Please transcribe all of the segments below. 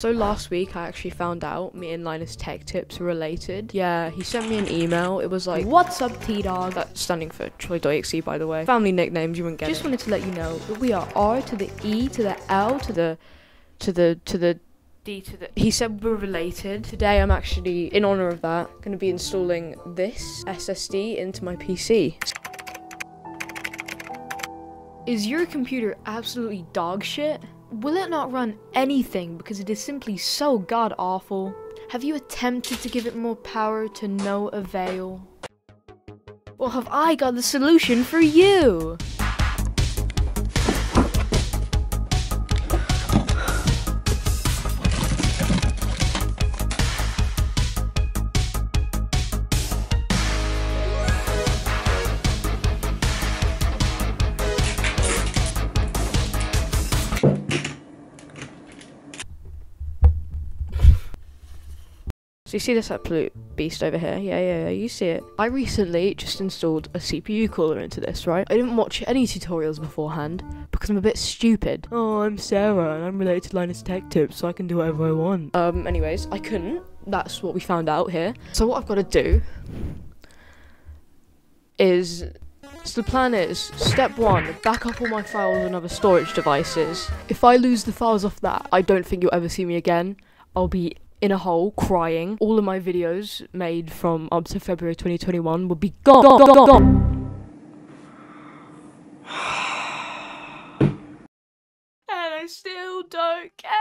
So last week I actually found out me and Linus Tech Tips are related. Yeah, he sent me an email. It was like, "What's up, T-Dog?" That's standing for Trolleydotexe, by the way. Family nicknames, you wouldn't get it. Just wanted to let you know that we are R to the E to the L to the D to the... He said we're related. Today I'm actually, in honor of that, going to be installing this SSD into my PC. Is your computer absolutely dog shit? Will it not run anything because it is simply so god awful? Have you attempted to give it more power to no avail? Well, have I got the solution for you? So you see this absolute beast over here? Yeah, you see it. I recently just installed a CPU cooler into this, right? I didn't watch any tutorials beforehand because I'm a bit stupid. Oh, I'm Sarah and I'm related to Linus Tech Tips, so I can do whatever I want. Anyways, I couldn't. That's what we found out here. So what I've got to do is... So the plan is, step 1, back up all my files on other storage devices. If I lose the files off that, I don't think you'll ever see me again. I'll be in a hole, crying. All of my videos made from up to February 2021 will be gone. And I still don't care.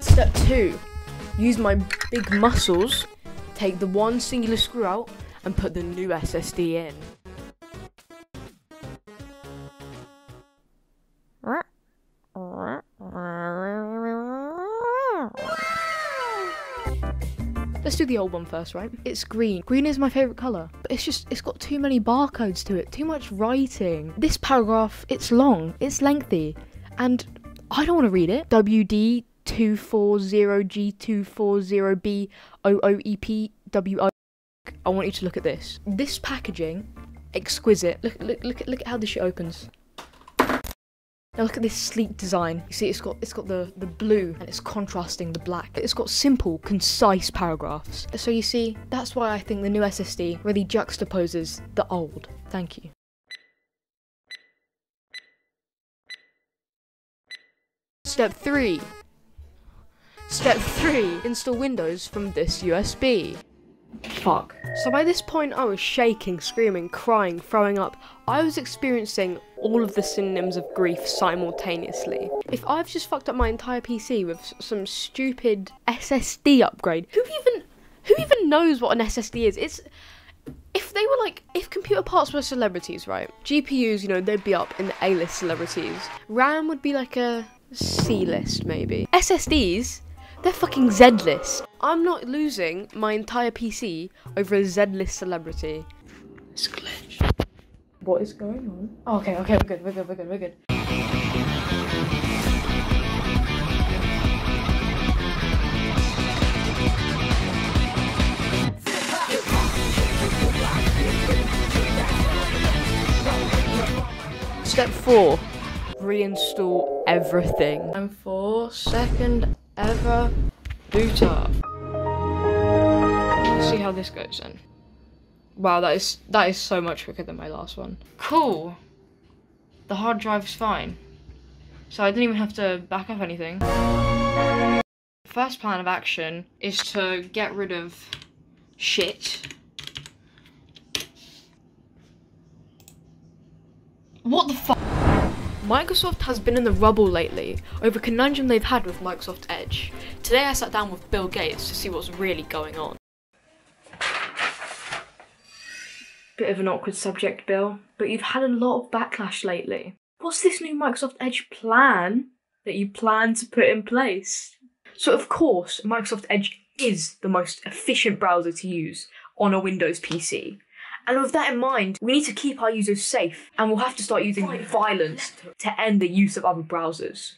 Step 2, use my big muscles, take the one singular screw out and put the new SSD in. Let's do the old one first, right? It's green. Green is my favourite colour, but it's got too many barcodes to it, too much writing. This paragraph, it's long, it's lengthy, and I don't want to read it. WD240G240BOOEPWO. I want you to look at this. This packaging, exquisite. Look at how this shit opens. Now look at this sleek design. You see, it's got the blue and it's contrasting the black. It's got simple, concise paragraphs. So you see, that's why I think the new SSD really juxtaposes the old. Thank you. Step 3. Install Windows from this USB. Fuck. So by this point I was shaking, screaming, crying, throwing up. I was experiencing all of the synonyms of grief simultaneously. If I've just fucked up my entire PC with some stupid SSD upgrade, who even knows what an SSD is? If computer parts were celebrities, right? GPUs, you know, they'd be up in the A-list celebrities. RAM would be like a C-list maybe. SSDs, they're fucking Z-list. I'm not losing my entire PC over a Z-list celebrity. It's a glitch. What is going on? Oh, okay, we're good. Step 4, reinstall everything. And for second ever boot up. Let's see how this goes then. Wow, that is so much quicker than my last one. Cool. The hard drive's fine. So I didn't even have to back up anything. First plan of action is to get rid of shit. What the fuck? Microsoft has been in the rubble lately over a conundrum they've had with Microsoft Edge. Today I sat down with Bill Gates to see what's really going on. Bit of an awkward subject, Bill, but you've had a lot of backlash lately. What's this new Microsoft Edge plan that you plan to put in place? So of course, Microsoft Edge is the most efficient browser to use on a Windows PC. And with that in mind, we need to keep our users safe, and we'll have to start using violence to end the use of other browsers.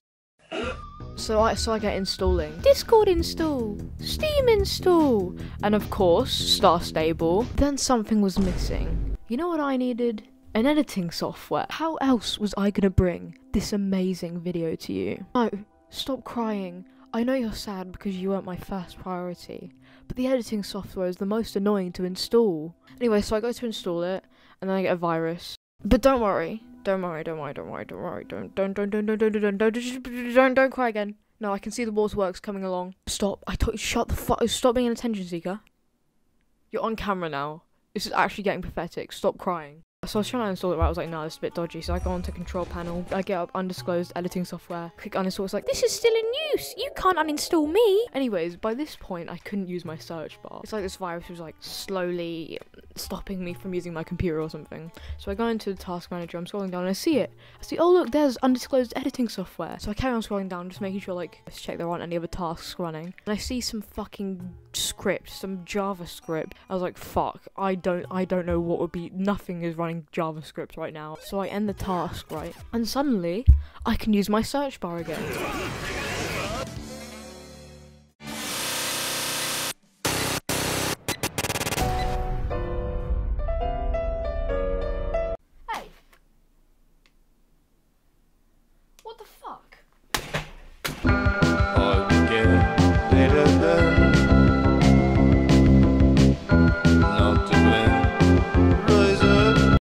So I get installing. Discord install, Steam install, and of course, Star Stable. Then something was missing. You know what I needed? an editing software. How else was I gonna bring this amazing video to you? No, stop crying. I know you're sad because you weren't my first priority, but the editing software is the most annoying to install. Anyway, so I go to install it, and then I get a virus. But don't worry, don't cry again. No, I can see the waterworks coming along. Stop, shut the fuck, stop being an attention seeker. You're on camera now. This is actually getting pathetic, stop crying. So I was trying to install it, right? I was like, no, this is a bit dodgy. So I go onto control panel, I get up undisclosed editing software, click uninstall, it's like, this is still in use, you can't uninstall me. Anyways, by this point, I couldn't use my search bar. It's like this virus was like slowly stopping me from using my computer or something. So I go into the task manager, I'm scrolling down and I see it. I see, oh look, there's undisclosed editing software. So I carry on scrolling down, just making sure like, let's check there aren't any other tasks running. And I see some fucking script, some JavaScript. I was like, fuck, I don't know what would be, nothing is running JavaScript right now. So I end the task, right? And suddenly, I can use my search bar again.